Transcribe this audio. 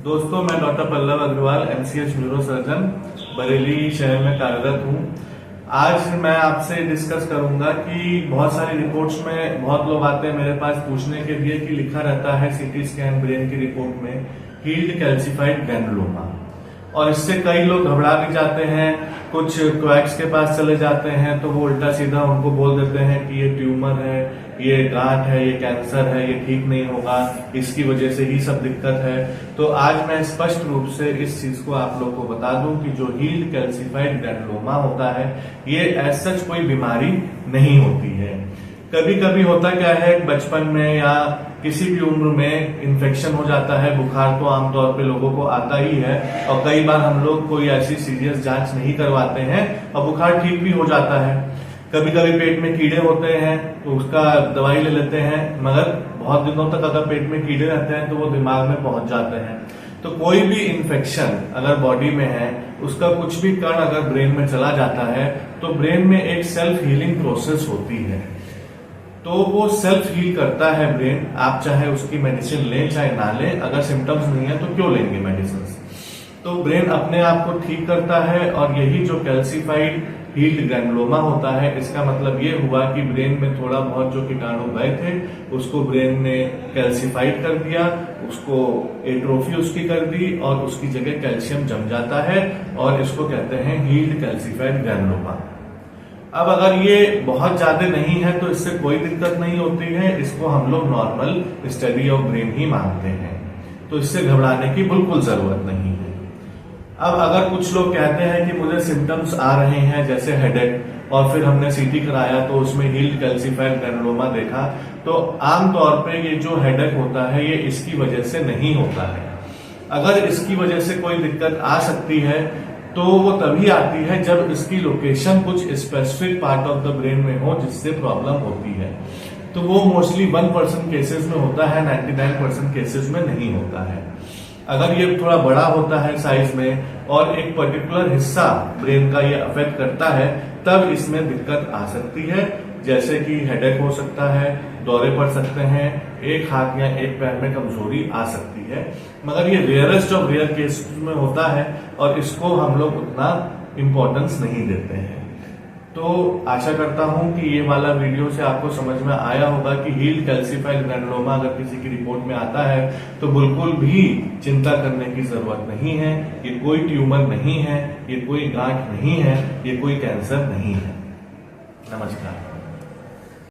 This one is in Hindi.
दोस्तों, मैं doctor Pallav Agarwal MCh neurosurgeon Bareilly शहर में कार्यरत हूँ। आज मैं आपसे डिस्कस करूंगा कि बहुत सारी रिपोर्ट्स में बहुत लोग आते हैं मेरे पास पूछने के लिए कि लिखा रहता है सीटी स्कैन ब्रेन की रिपोर्ट में हील्ड कैल्सिफाइड ग्रैनुलोमा, और इससे कई लोग घबरा भी जाते हैं। कुछ क्वैक्स के पास चले जाते हैं तो वो उल्टा सीधा उनको बोल देते हैं कि ये ट्यूमर है, ये गांठ है, ये कैंसर है, ये ठीक नहीं होगा, इसकी वजह से ही सब दिक्कत है। तो आज मैं स्पष्ट रूप से इस चीज को आप लोग को बता दूं कि जो हील्ड कैल्सिफाइड ग्रैनुलोमा होता है ये एज सच कोई बीमारी नहीं होती है। कभी कभी होता क्या है, बचपन में या किसी भी उम्र में इन्फेक्शन हो जाता है। बुखार तो आमतौर पे लोगों को आता ही है, और कई बार हम लोग कोई ऐसी सीरियस जांच नहीं करवाते हैं और बुखार ठीक भी हो जाता है। कभी कभी पेट में कीड़े होते हैं तो उसका दवाई ले लेते हैं, मगर बहुत दिनों तक अगर पेट में कीड़े रहते हैं तो वो दिमाग में पहुंच जाते हैं। तो कोई भी इन्फेक्शन अगर बॉडी में है, उसका कुछ भी कण अगर ब्रेन में चला जाता है तो ब्रेन में एक सेल्फ हीलिंग प्रोसेस होती है। तो वो सेल्फ हील करता है ब्रेन। आप चाहे उसकी मेडिसिन लें चाहे ना लें, अगर सिम्टम्स नहीं है तो क्यों लेंगे मेडिसिन। तो ब्रेन अपने आप को ठीक करता है, और यही जो कैल्सिफाइड हील्ड ग्रैनुलोमा होता है, इसका मतलब ये हुआ कि ब्रेन में थोड़ा बहुत जो कीटाणु गए थे उसको ब्रेन ने कैल्सिफाइड कर दिया, उसको एट्रोफी उसकी कर दी और उसकी जगह कैल्शियम जम जाता है, और इसको कहते हैं हील्ड कैल्सिफाइड ग्रैनुलोमा। अब अगर ये बहुत ज्यादा नहीं है तो इससे कोई दिक्कत नहीं होती है, इसको हम लोग नॉर्मल स्टडी ऑफ ब्रेन ही मानते हैं, तो इससे घबराने की बिल्कुल जरूरत नहीं है। अब अगर कुछ लोग कहते हैं कि मुझे सिम्टम्स आ रहे हैं जैसे हेडेक, और फिर हमने सीटी कराया तो उसमें हील्ड कैल्सिफाइड ग्रैनुलोमा देखा, तो आमतौर पे ये जो हेडेक होता है ये इसकी वजह से नहीं होता है। अगर इसकी वजह से कोई दिक्कत आ सकती है तो वो तभी आती है जब इसकी लोकेशन कुछ specific part of the brain में हो जिससे प्रॉब्लम होती है। तो वो मोस्टली 1% केसेस में होता है, 99% केसेस में नहीं होता है। अगर ये थोड़ा बड़ा होता है साइज में और एक पर्टिकुलर हिस्सा ब्रेन का ये अफेक्ट करता है, तब इसमें दिक्कत आ सकती है, जैसे कि हेडेक हो सकता है, दौरे पड़ सकते हैं, एक हाथ या एक पैर में कमजोरी आ सकती है। मगर ये रेयरेस्ट ऑफ रेयर केसेस में होता है और इसको हम लोग उतना इम्पोर्टेंस नहीं देते हैं। तो आशा करता हूं कि ये वाला वीडियो से आपको समझ में आया होगा कि हील्ड कैल्सिफाइड ग्रैनुलोमा अगर किसी की रिपोर्ट में आता है तो बिल्कुल भी चिंता करने की जरूरत नहीं है। ये कोई ट्यूमर नहीं है, ये कोई गांठ नहीं है, ये कोई कैंसर नहीं है। नमस्कार।